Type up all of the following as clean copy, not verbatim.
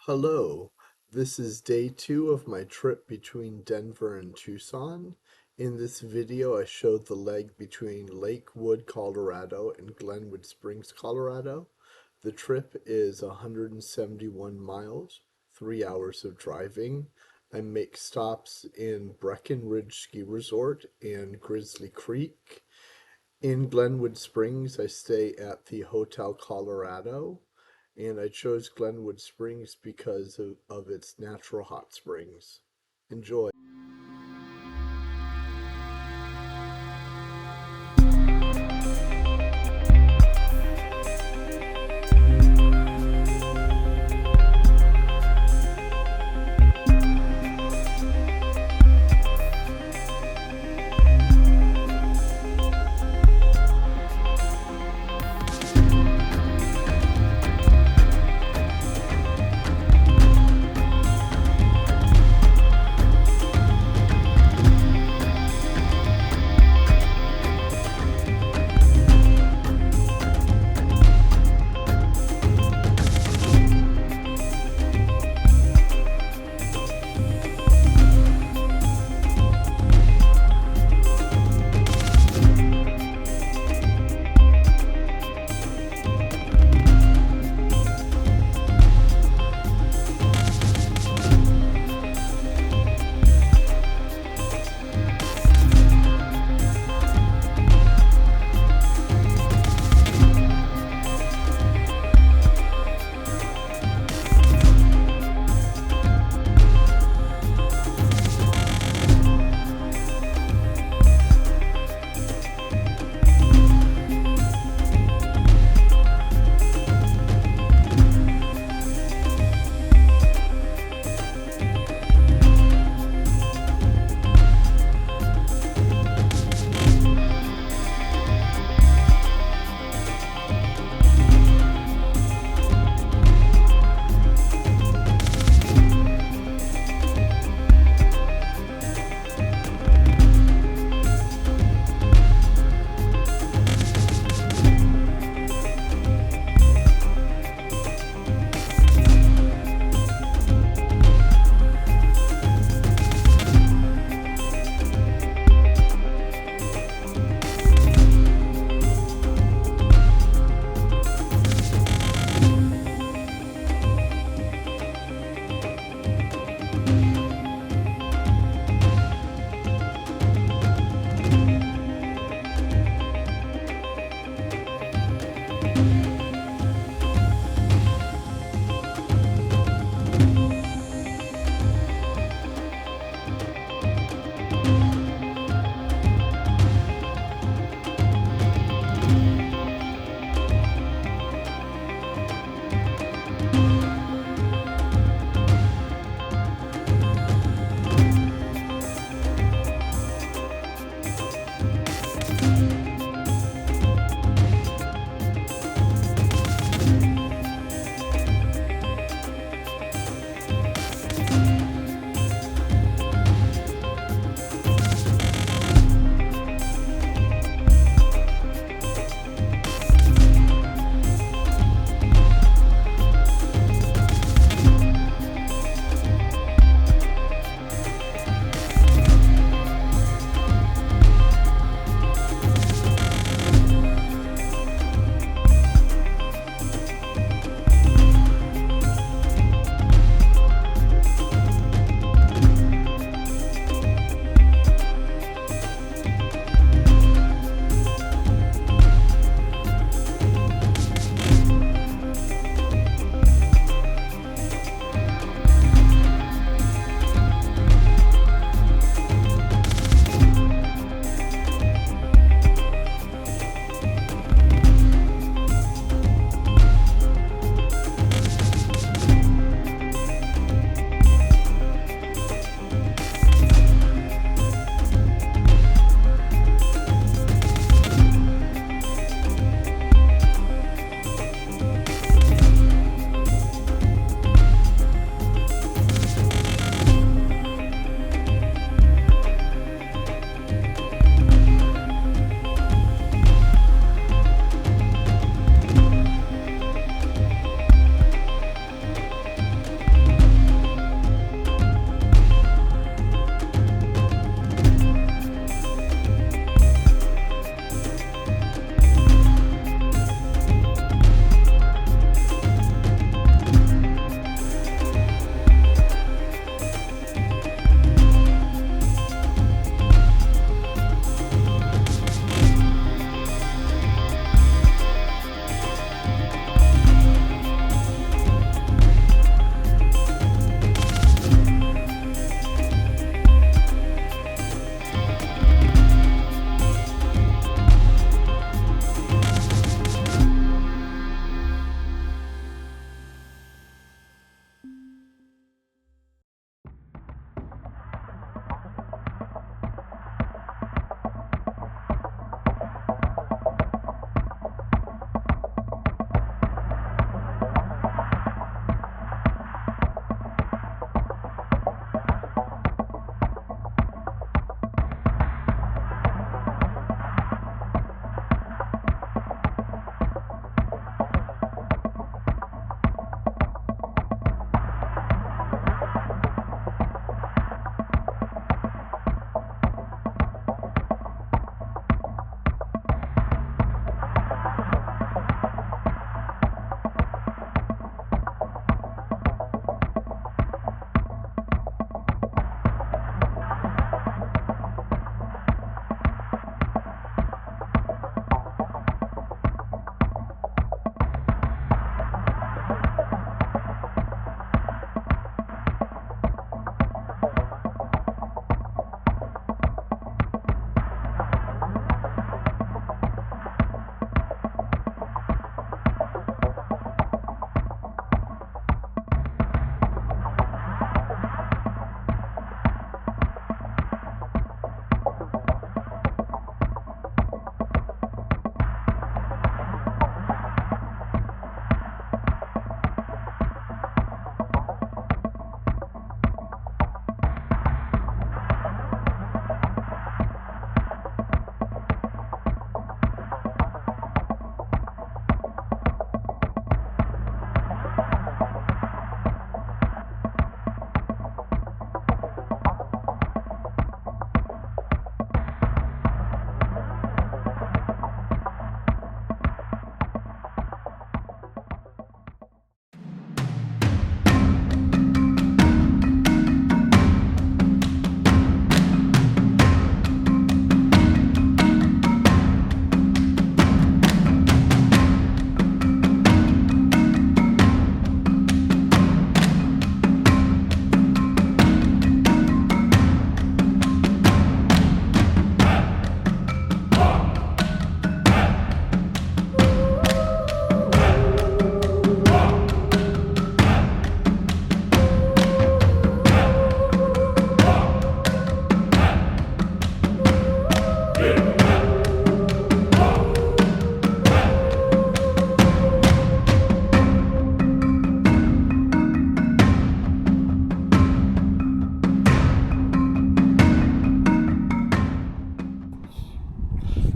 Hello, this is day 2 of my trip between Denver and Tucson. In this video, I showed the leg between Lakewood, Colorado and Glenwood Springs, Colorado. The trip is 171 miles, 3 hours of driving. I make stops in Breckenridge Ski Resort and Grizzly Creek. In Glenwood Springs, I stay at the Hotel Colorado, and I chose Glenwood Springs because of its natural hot springs. Enjoy.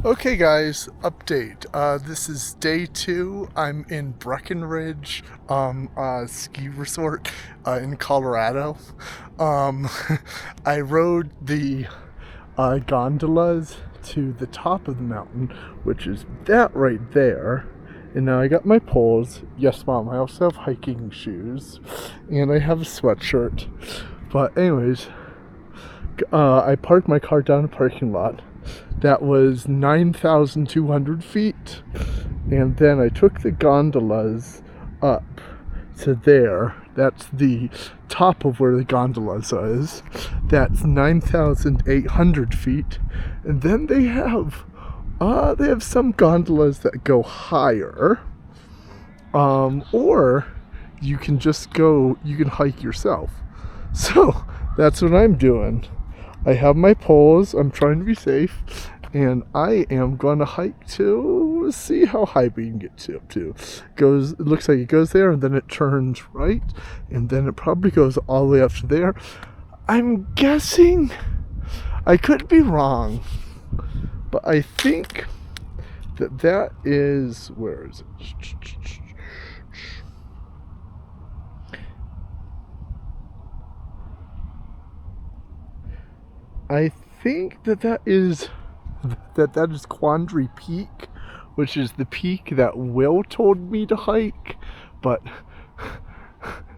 Okay guys, update. This is day 2. I'm in Breckenridge ski resort in Colorado. I rode the gondolas to the top of the mountain, which is that right there. And now I got my poles. Yes, Mom, I also have hiking shoes. And I have a sweatshirt. But anyways, I parked my car down in a parking lot. That was 9,200 feet. And then I took the gondolas up to there. That's the top of where the gondolas is. That's 9,800 feet. And then they have some gondolas that go higher. Or you can just you can hike yourself. So that's what I'm doing. I have my poles, I'm trying to be safe, and I am going to hike to see how high we can get to. It looks like it goes there, and then it turns right, and then it probably goes all the way up to there. I'm guessing, I could be wrong, but I think that is, where is it? I think that is Quandary Peak, which is the peak that Will told me to hike, but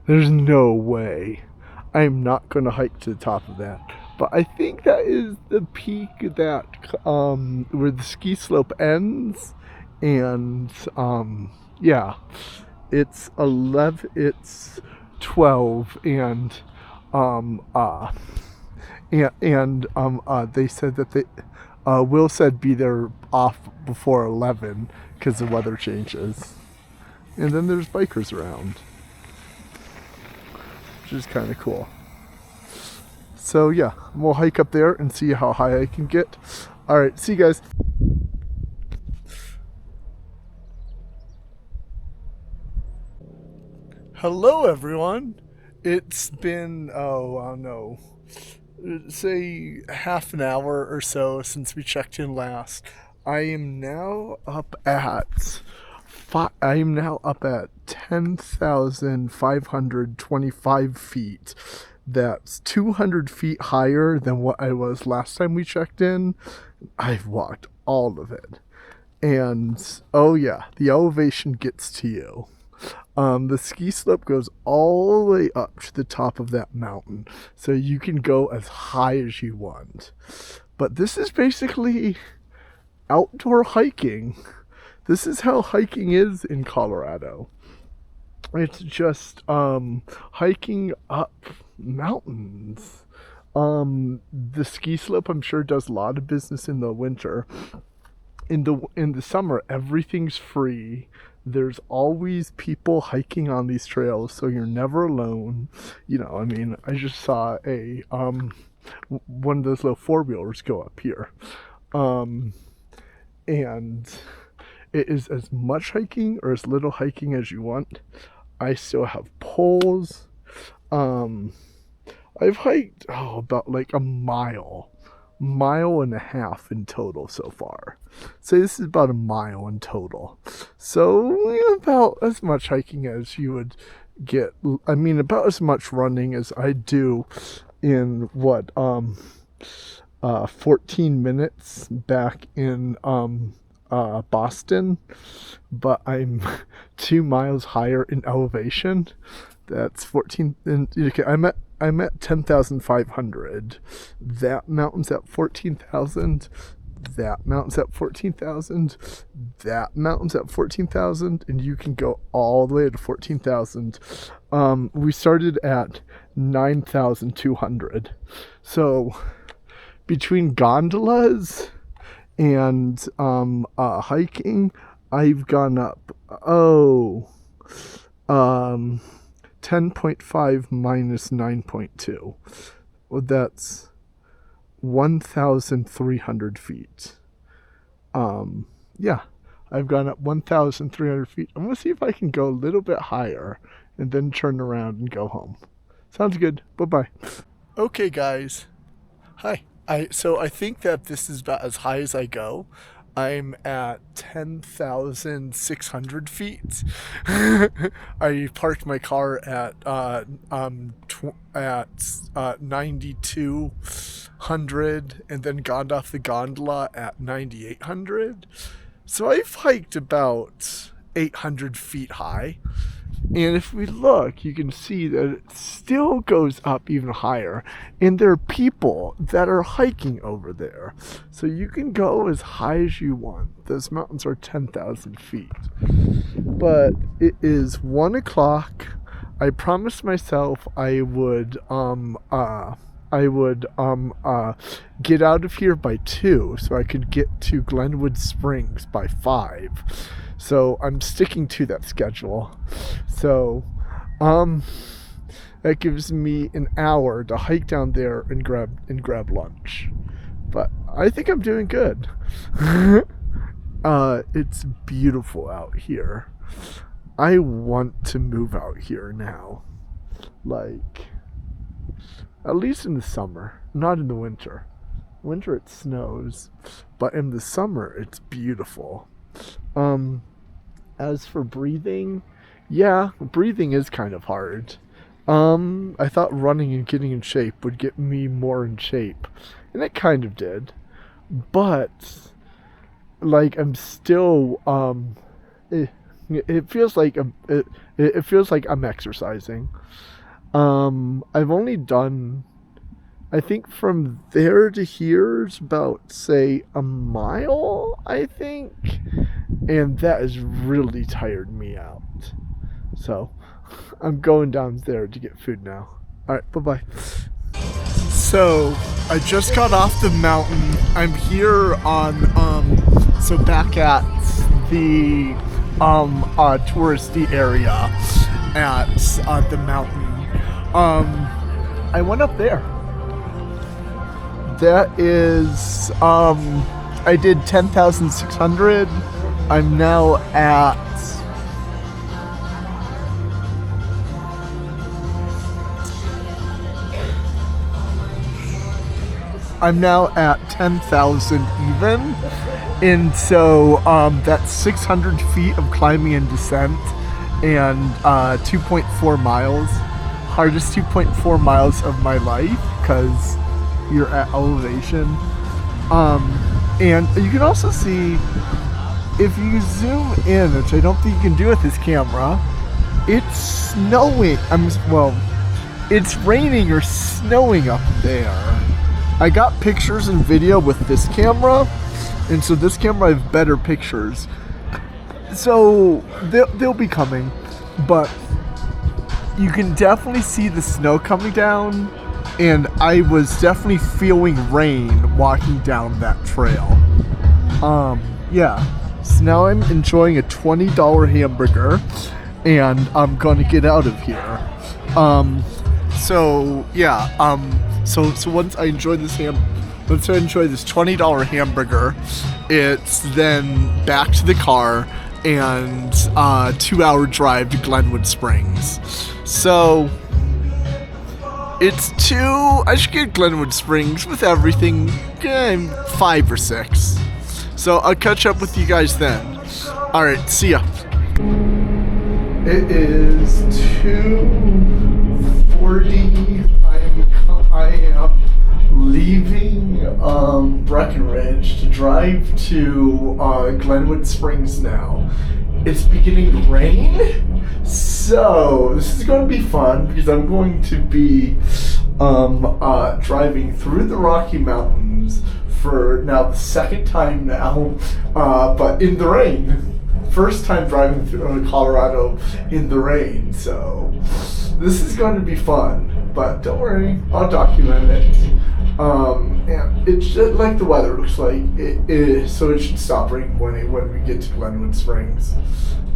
there's no way I'm not going to hike to the top of that. But I think that is the peak that where the ski slope ends, and yeah, it's 12, and they said that Will said be there off before 11 because the weather changes. And then there's bikers around. which is kind of cool. So yeah, we'll hike up there and see how high I can get. All right, see you guys. Hello everyone. It's been, say half an hour or so since we checked in last. I am now up at 10,525 feet. That's 200 feet higher than what I was last time we checked in. I've walked all of it. And oh yeah, the elevation gets to you. The ski slope goes all the way up to the top of that mountain, so you can go as high as you want. But this is basically outdoor hiking. This is how hiking is in Colorado. It's just hiking up mountains. The ski slope, I'm sure, does a lot of business in the winter. In the summer, everything's free. There's always people hiking on these trails, so you're never alone. You know, I mean, I just saw a one of those little four-wheelers go up here. And it is as much hiking or as little hiking as you want. I still have poles. I've hiked about like a mile and a half in total so far. So this is about a mile in total. So about as much hiking as you would get. I mean, about as much running as I do in 14 minutes back in Boston, but I'm 2 miles higher in elevation. That's 14. And okay, I'm at 10,500. That mountain's at 14,000. That mountain's at 14,000. That mountain's at 14,000, and you can go all the way to 14,000. We started at 9,200. So between gondolas and hiking, I've gone up 10.5 minus 9.2. Well, that's 1,300 feet. Yeah, I've gone up 1,300 feet. I'm gonna see if I can go a little bit higher and then turn around and go home. Sounds good. Bye-bye. Okay, guys. Hi. So I think that this is about as high as I go. I'm at 10,600 feet. I parked my car at 9,200 and then got off the gondola at 9,800. So I've hiked about 800 feet high. And if we look, you can see that it still goes up even higher. And there are people that are hiking over there. So you can go as high as you want. Those mountains are 10,000 feet. But it is 1 o'clock. I promised myself I would get out of here by 2 so I could get to Glenwood Springs by 5. So I'm sticking to that schedule. So that gives me an hour to hike down there and grab lunch. But I think I'm doing good. It's beautiful out here. I want to move out here now. Like, at least in the summer, not in the winter. Winter it snows, but in the summer it's beautiful. As for breathing, yeah, breathing is kind of hard. I thought running and getting in shape would get me more in shape, and it kind of did. But like I'm still it feels like it feels like I'm exercising. I've only done, I think from there to here is about, say, a mile, I think. And that has really tired me out. So, I'm going down there to get food now. Alright, bye-bye. So, I just got off the mountain. I'm here on, back at the, touristy area at the mountain. I went up there. That is, I did 10,600. I'm now at I'm now at 10,000 even, and so that's 600 feet of climbing and descent, and 2.4 miles. Hardest 2.4 miles of my life because you're at elevation. And you can also see, if you zoom in, which I don't think you can do with this camera, it's snowing. It's raining or snowing up there. I got pictures and video with this camera, and so this camera I have better pictures. So they'll be coming, but you can definitely see the snow coming down, and I was definitely feeling rain walking down that trail. Yeah. So now I'm enjoying a $20 hamburger, and I'm gonna get out of here. So once I enjoy this $20 hamburger, it's then back to the car and 2-hour drive to Glenwood Springs. So I should get Glenwood Springs with everything 5 or 6. So I'll catch up with you guys then. Alright, see ya. It is 2:40. I am leaving Breckenridge to drive to Glenwood Springs now. It's beginning to rain, so this is going to be fun because I'm going to be driving through the Rocky Mountains for now the second time now, but in the rain. First time driving through Colorado in the rain, so this is going to be fun. But don't worry, I'll document it. And it's just like the weather looks like it is, so it should stop raining when we get to Glenwood Springs.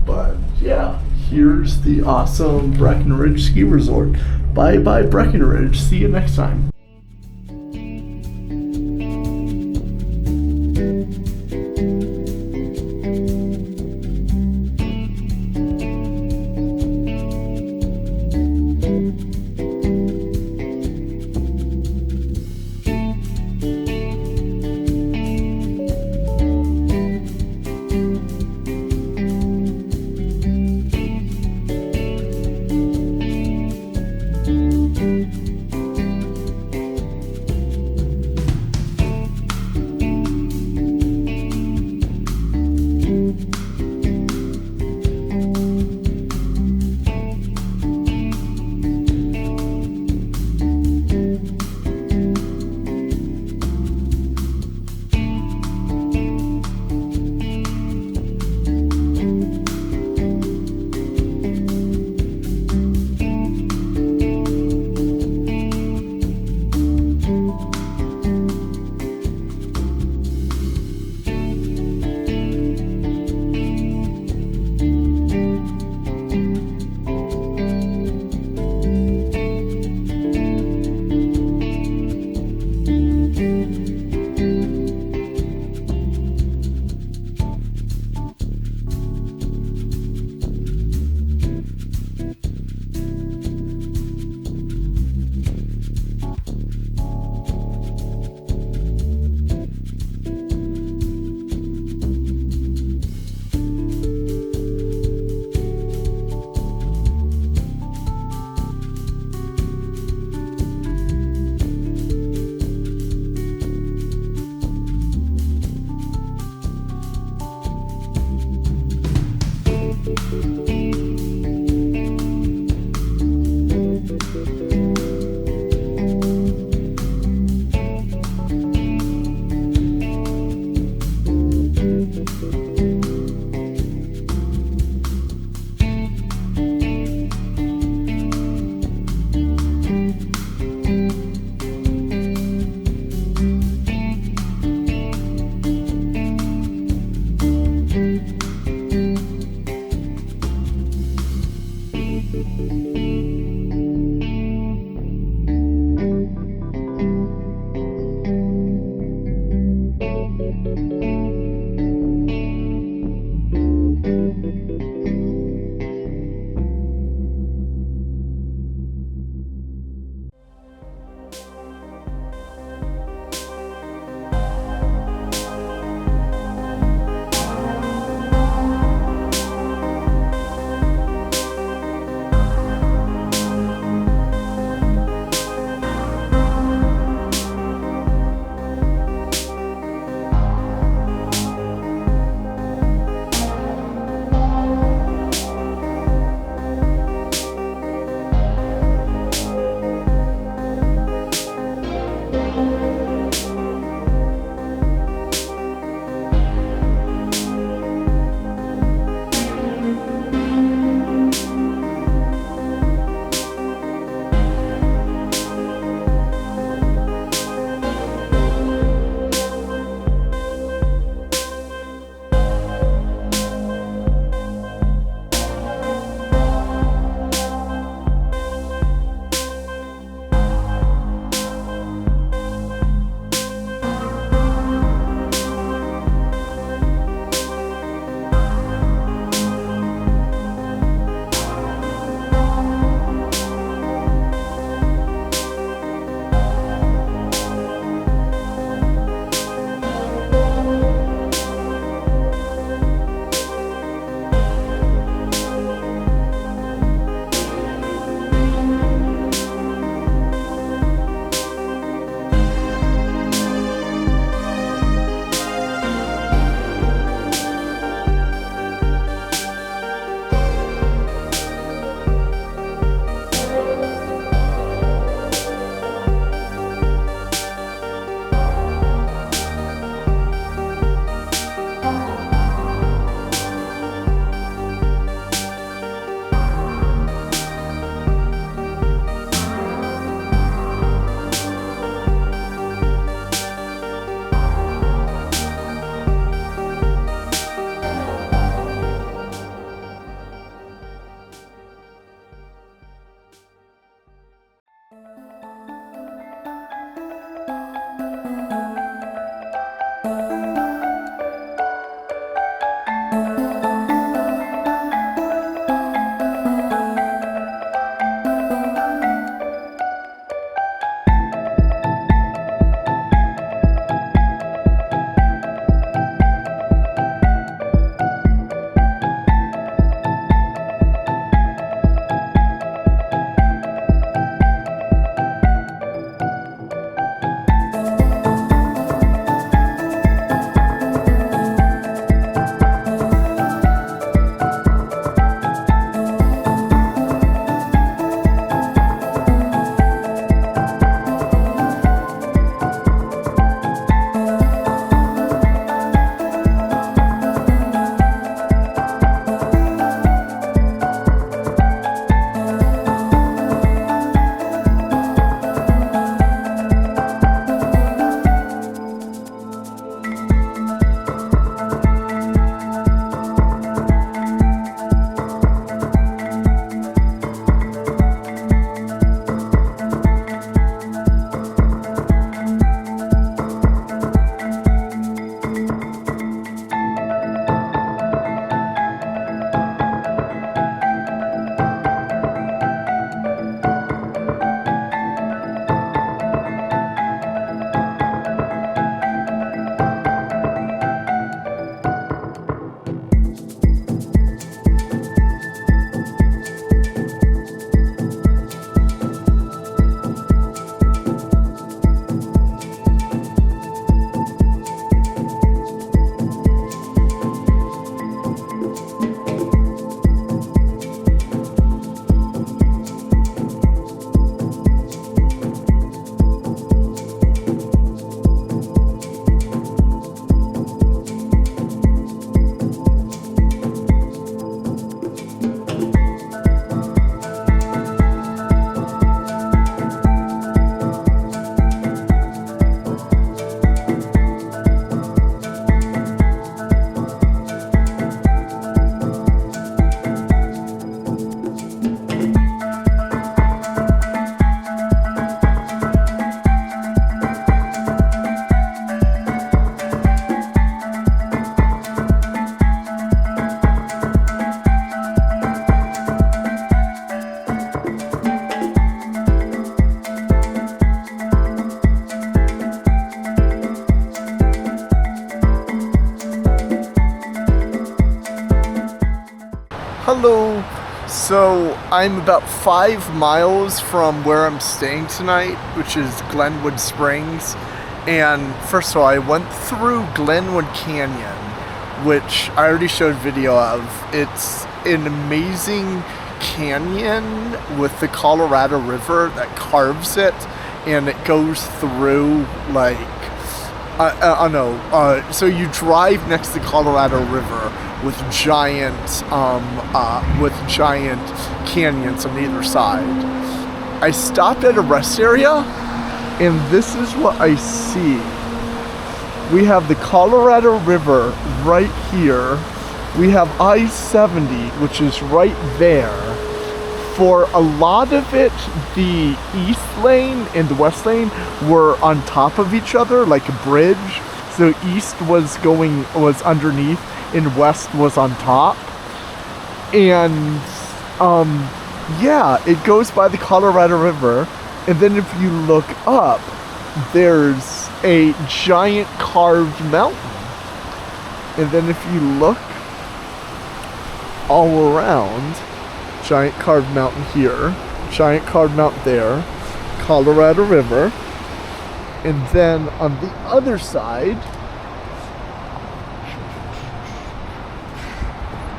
But yeah, here's the awesome Breckenridge Ski Resort. Bye bye Breckenridge. See you next time. Hello. So I'm about 5 miles from where I'm staying tonight, which is Glenwood Springs. And first of all, I went through Glenwood Canyon, which I already showed video of. It's an amazing canyon with the Colorado River that carves it, and it goes through like I don't know. So you drive next to the Colorado River with giant canyons on either side. I stopped at a rest area, and this is what I see. We have the Colorado River right here. We have I-70, which is right there. For a lot of it, the east lane and the west lane were on top of each other, like a bridge. So east was underneath, and west was on top. And yeah, it goes by the Colorado River. And then if you look up, there's a giant carved mountain. And then if you look all around, giant carved mountain here, giant carved mountain there, Colorado River. And then on the other side,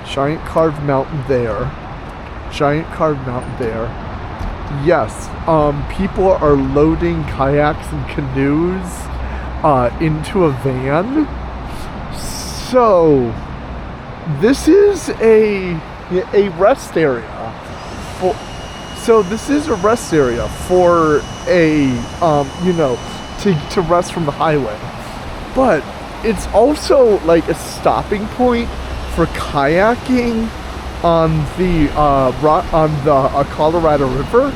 giant carved mountain there, giant carved mountain there. Yes, people are loading kayaks and canoes into a van. So this is a rest area. So this is a rest area for a to rest from the highway, but it's also like a stopping point for kayaking on the Colorado River.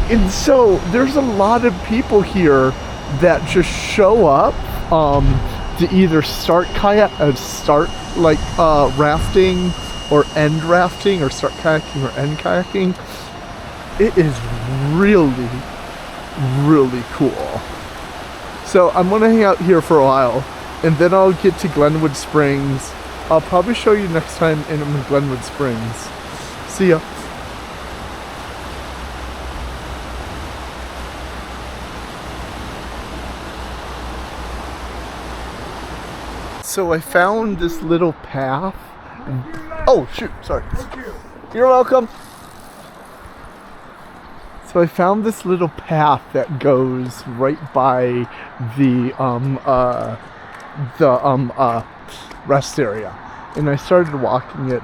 And so there's a lot of people here that just show up to either start rafting or end rafting, or start kayaking or end kayaking. It is really, really cool. So I'm gonna hang out here for a while, and then I'll get to Glenwood Springs. I'll probably show you next time I'm in Glenwood Springs. See ya. So I found this little path. Oh shoot, sorry. Thank you. You're welcome. So I found this little path that goes right by the rest area, and I started walking it,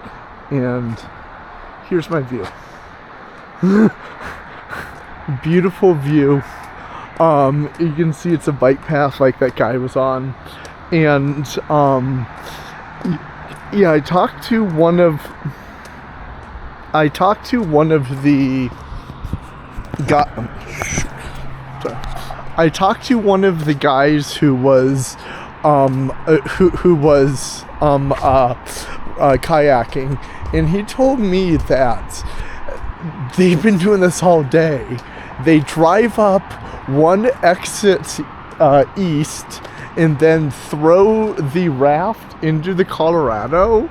and here's my view. Beautiful view. You can see it's a bike path like that guy was on, and yeah, I talked to one of the guys who was kayaking, and he told me that they've been doing this all day. They drive up one exit east and then throw the raft into the Colorado,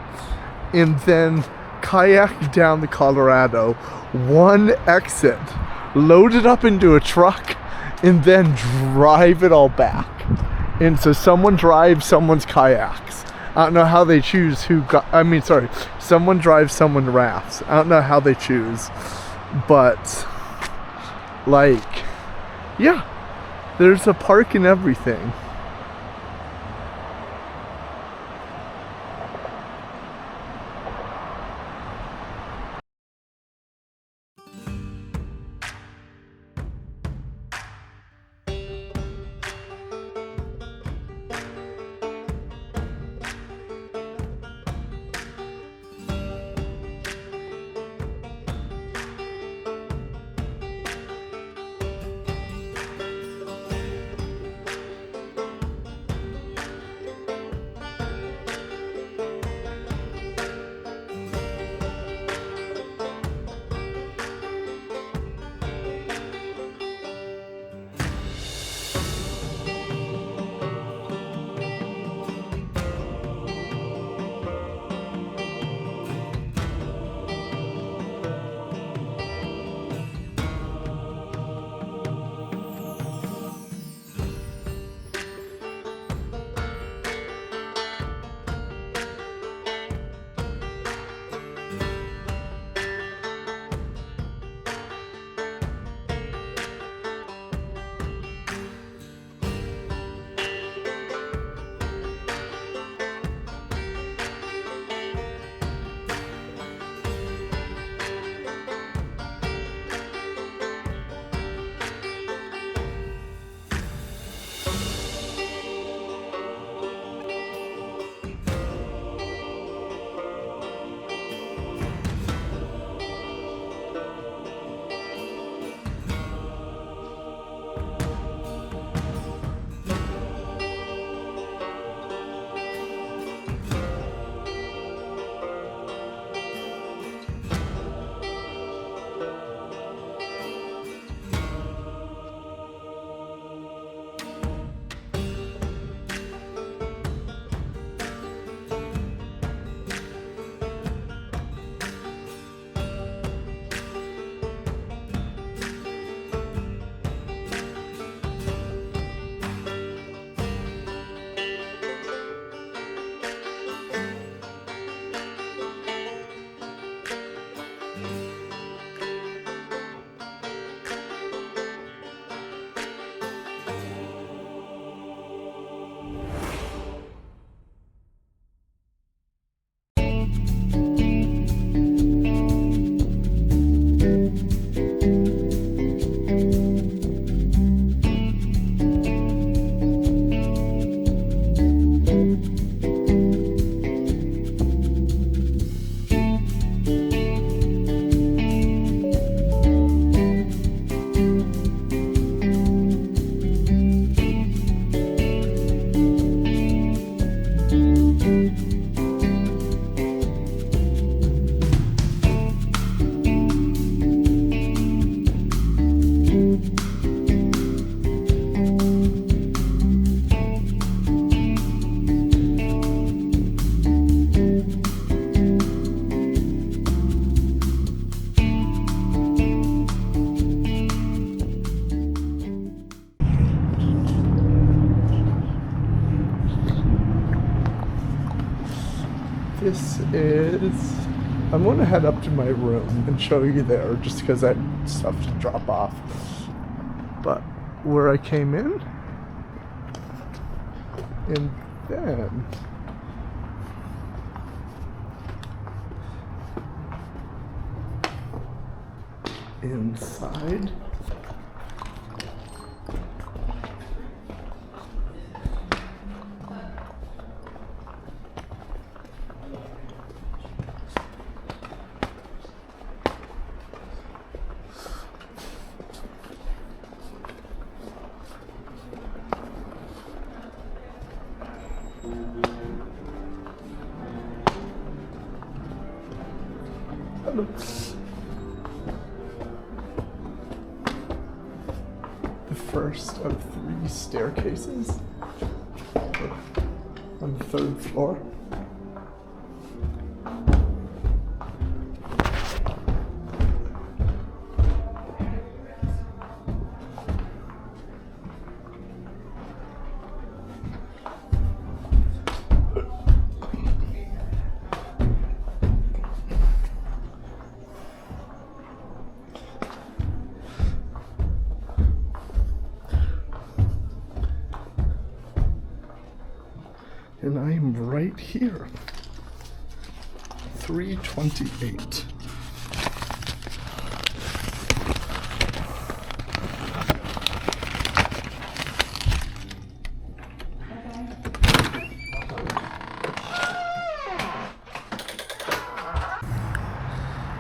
and then kayak down the Colorado, one exit, load it up into a truck, and then drive it all back. And so someone drives someone's kayaks. I don't know how they choose someone drives, someone rafts. I don't know how they choose, but like, yeah, there's a park and everything. This is... I'm going to head up to my room and show you there just because I had stuff to drop off. But where I came in, and then inside, the first of 3 staircases on the 3rd floor. And I am right here. 328.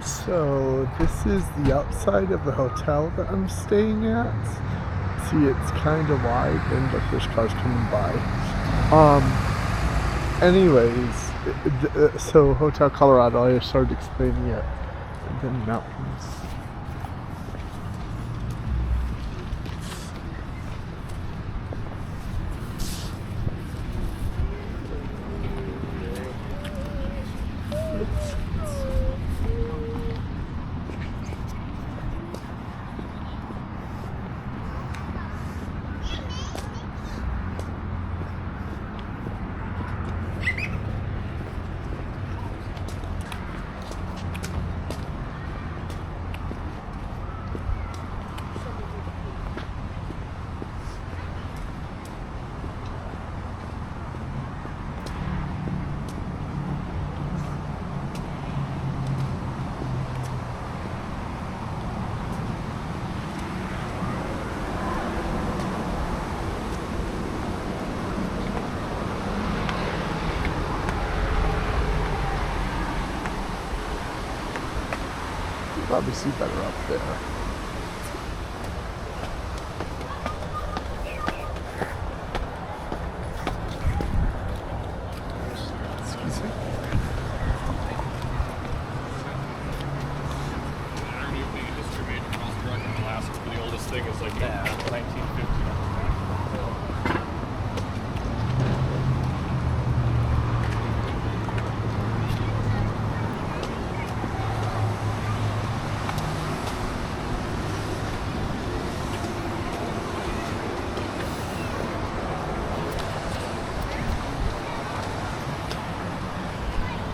So this is the outside of the hotel that I'm staying at. See, it's kind of wide, and look, there's cars coming by. Anyways, so Hotel Colorado, I started explaining it. And then mountains. Probably see better up there. Excuse me. History major across the direct in Alaska, but the oldest thing is like 1950.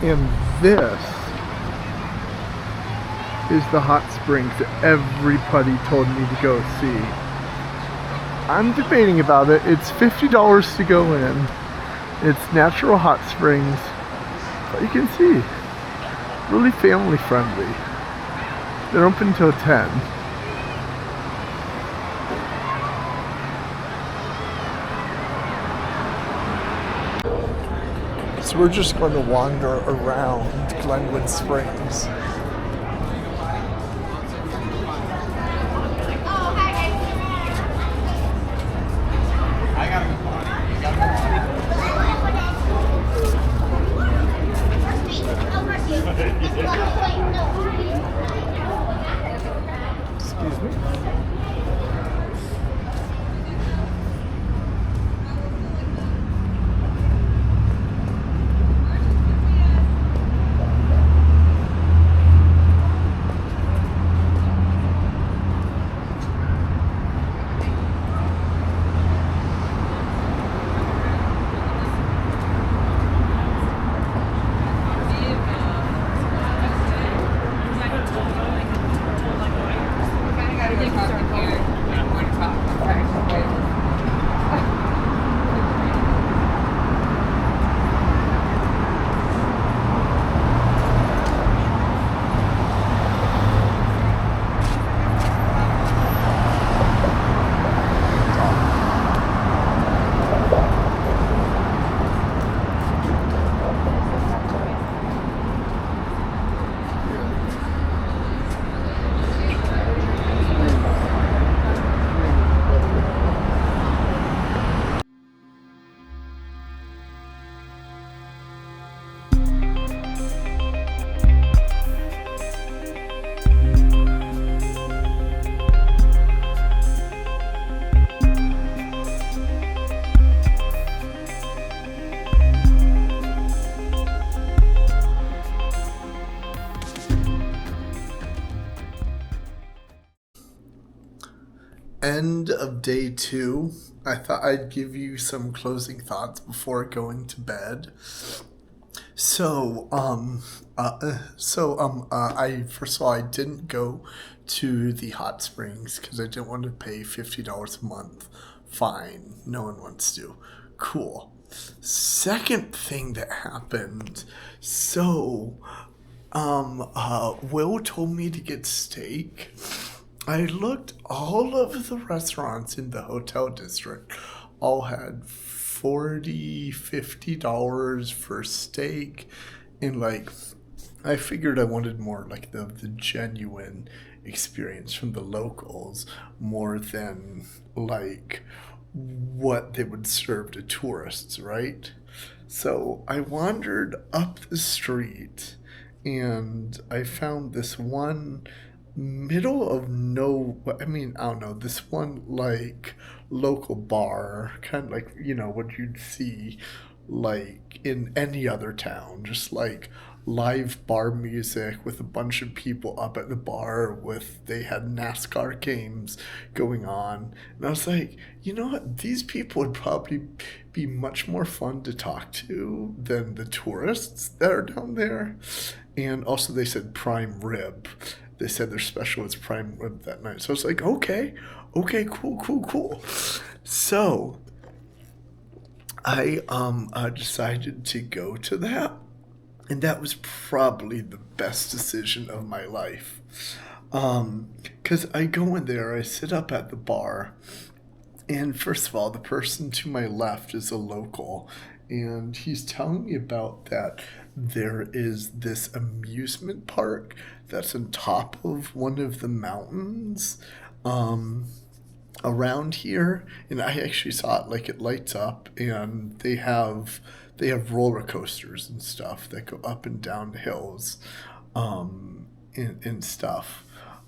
And this is the hot springs that everybody told me to go see. I'm debating about it. It's $50 to go in. It's natural hot springs. But you can see, really family friendly. They're open till 10. So we're just going to wander around Glenwood Springs. Excuse me. end of day 2. I thought I'd give you some closing thoughts before going to bed. I first of all, I didn't go to the hot springs because I didn't want to pay $50 a month. Fine, no one wants to. Cool. Second thing that happened, Will told me to get steak. I looked all of the restaurants in the hotel district, all had $40-50 for steak, and like I figured I wanted more like the genuine experience from the locals more than like what they would serve to tourists, right? So I wandered up the street and I found this one middle of no, I mean, I don't know, this one like local bar, kind of like, what you'd see like in any other town, just like live bar music with a bunch of people up at the bar with they had NASCAR games going on. And I was like, you know what, these people would probably be much more fun to talk to than the tourists that are down there. And also they said prime rib. They said their special was prime rib that night. So I was like, okay, cool. So I decided to go to that. And that was probably the best decision of my life. 'Cause I go in there, I sit up at the bar, and first of all, the person to my left is a local, and he's telling me about that there is this amusement park that's on top of one of the mountains around here, and I actually saw it, like it lights up, and they have roller coasters and stuff that go up and down hills, and stuff.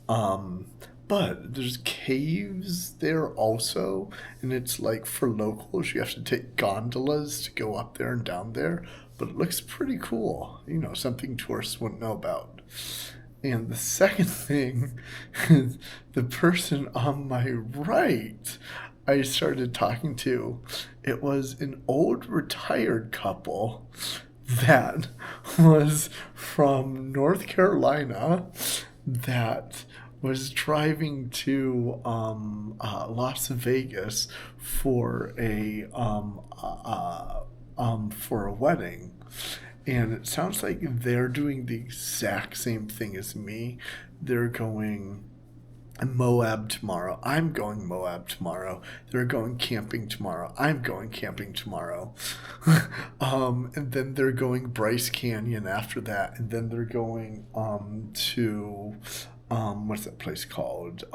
But there's caves there also, and it's like for locals, you have to take gondolas to go up there and down there. But it looks pretty cool, something tourists wouldn't know about. And the second thing is the person on my right I started talking to, it was an old retired couple that was from North Carolina that was driving to Las Vegas for a wedding. And it sounds like they're doing the exact same thing as me. They're going Moab tomorrow. I'm going Moab tomorrow. They're going camping tomorrow. I'm going camping tomorrow. And then they're going Bryce Canyon after that. And then they're going to what's that place called?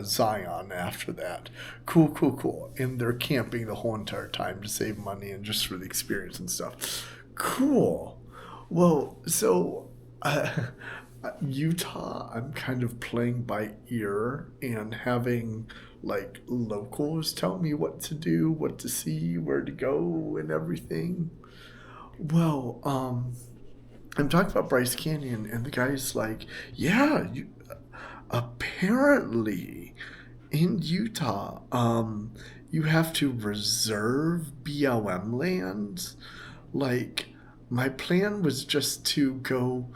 Zion after that. Cool. And they're camping the whole entire time to save money and just for the experience and stuff. Cool. Well, so Utah, I'm kind of playing by ear and having like locals tell me what to do, what to see, where to go, and everything. Well, I'm talking about Bryce Canyon, and the guy's like, yeah, apparently in Utah, you have to reserve BLM lands. Like, my plan was just to go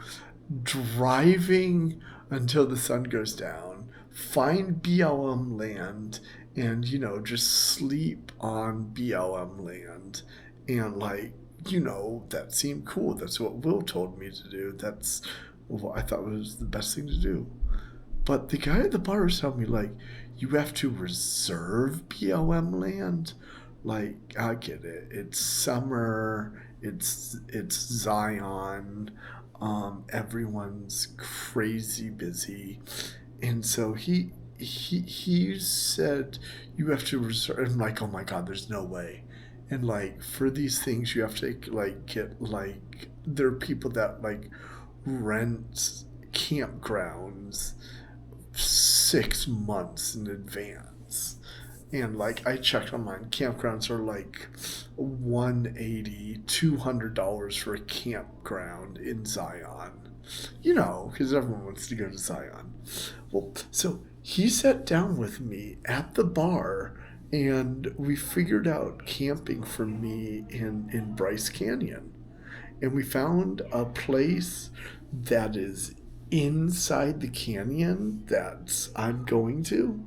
driving until the sun goes down, find BLM land, and, just sleep on BLM land. And, like, that seemed cool. That's what Will told me to do. That's what I thought was the best thing to do. But the guy at the bar was telling me, like, you have to reserve BLM land. Like, I get it. It's summer. It's Zion. Everyone's crazy busy. And so he said you have to reserve. I'm like, oh my God, there's no way. And like for these things you have to like get like there are people that like rent campgrounds 6 months in advance. And like I checked online, campgrounds are like $180-200 for a campground in Zion. Because everyone wants to go to Zion. Well, so he sat down with me at the bar and we figured out camping for me in Bryce Canyon. And we found a place that is inside the canyon that I'm going to.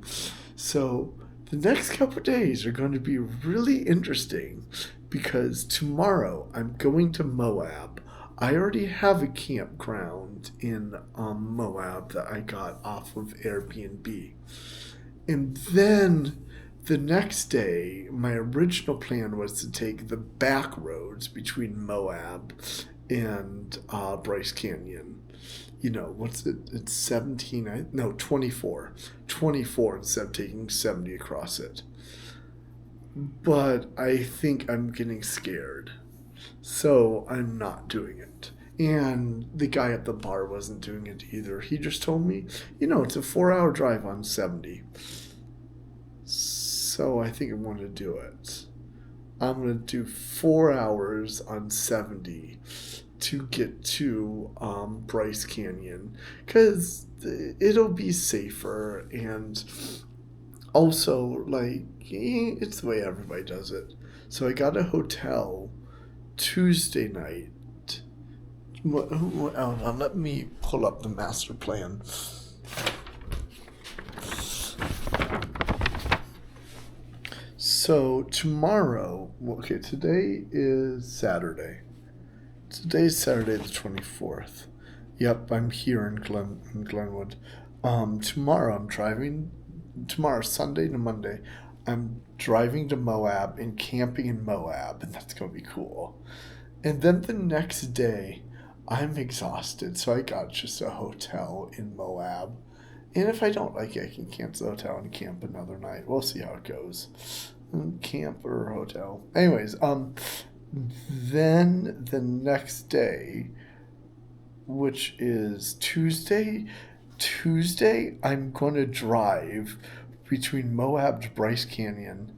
So the next couple of days are going to be really interesting because tomorrow I'm going to Moab. I already have a campground in Moab that I got off of Airbnb. And then the next day, my original plan was to take the back roads between Moab and Bryce Canyon. You know, what's it? It's 17, no, 24. 24 instead of taking 70 across it. But I think I'm getting scared. So I'm not doing it. And the guy at the bar wasn't doing it either. He just told me, it's a 4-hour drive on 70. So I think I'm going to do it. I'm going to do 4 hours on 70 to get to Bryce Canyon because it'll be safer, and also, it's the way everybody does it. So I got a hotel Tuesday night. Let me pull up the master plan. So tomorrow, today is Saturday. Today's Saturday the 24th. Yep, I'm here in Glenwood. Tomorrow, Sunday to Monday, I'm driving to Moab and camping in Moab, and that's going to be cool. And then the next day, I'm exhausted, so I got just a hotel in Moab. And if I don't like it, I can cancel the hotel and camp another night. We'll see how it goes. Camp or hotel. Anyways, then the next day, which is Tuesday, I'm going to drive between Moab to Bryce Canyon,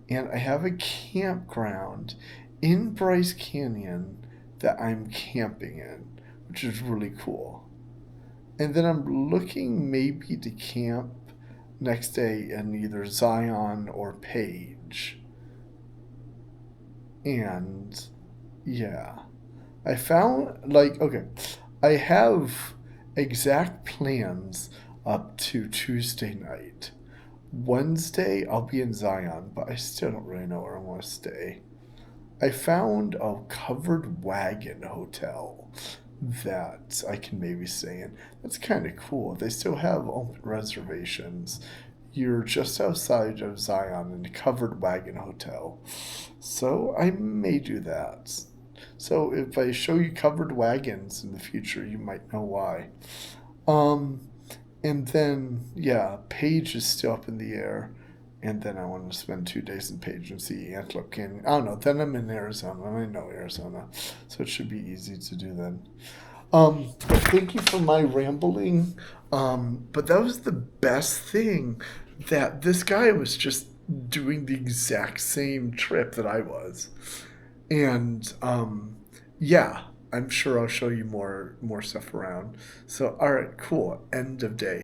and I have a campground in Bryce Canyon that I'm camping in, which is really cool. And then I'm looking maybe to camp next day in either Zion or Page. And yeah, I found I have exact plans up to Tuesday night. Wednesday I'll be in Zion, but I still don't really know where I want to stay. I found a covered wagon hotel that I can maybe stay in. That's kind of cool. They still have open reservations. You're just outside of Zion in a covered wagon hotel. So I may do that. So if I show you covered wagons in the future, you might know why. And then, Page is still up in the air. And then I want to spend 2 days in Page and see Antelope Canyon. I don't know. Then I'm in Arizona. I know Arizona. So it should be easy to do then. But thank you for my rambling. But that was the best thing, that this guy was just doing the exact same trip that I was. And, I'm sure I'll show you more stuff around. So, all right, cool. End of day.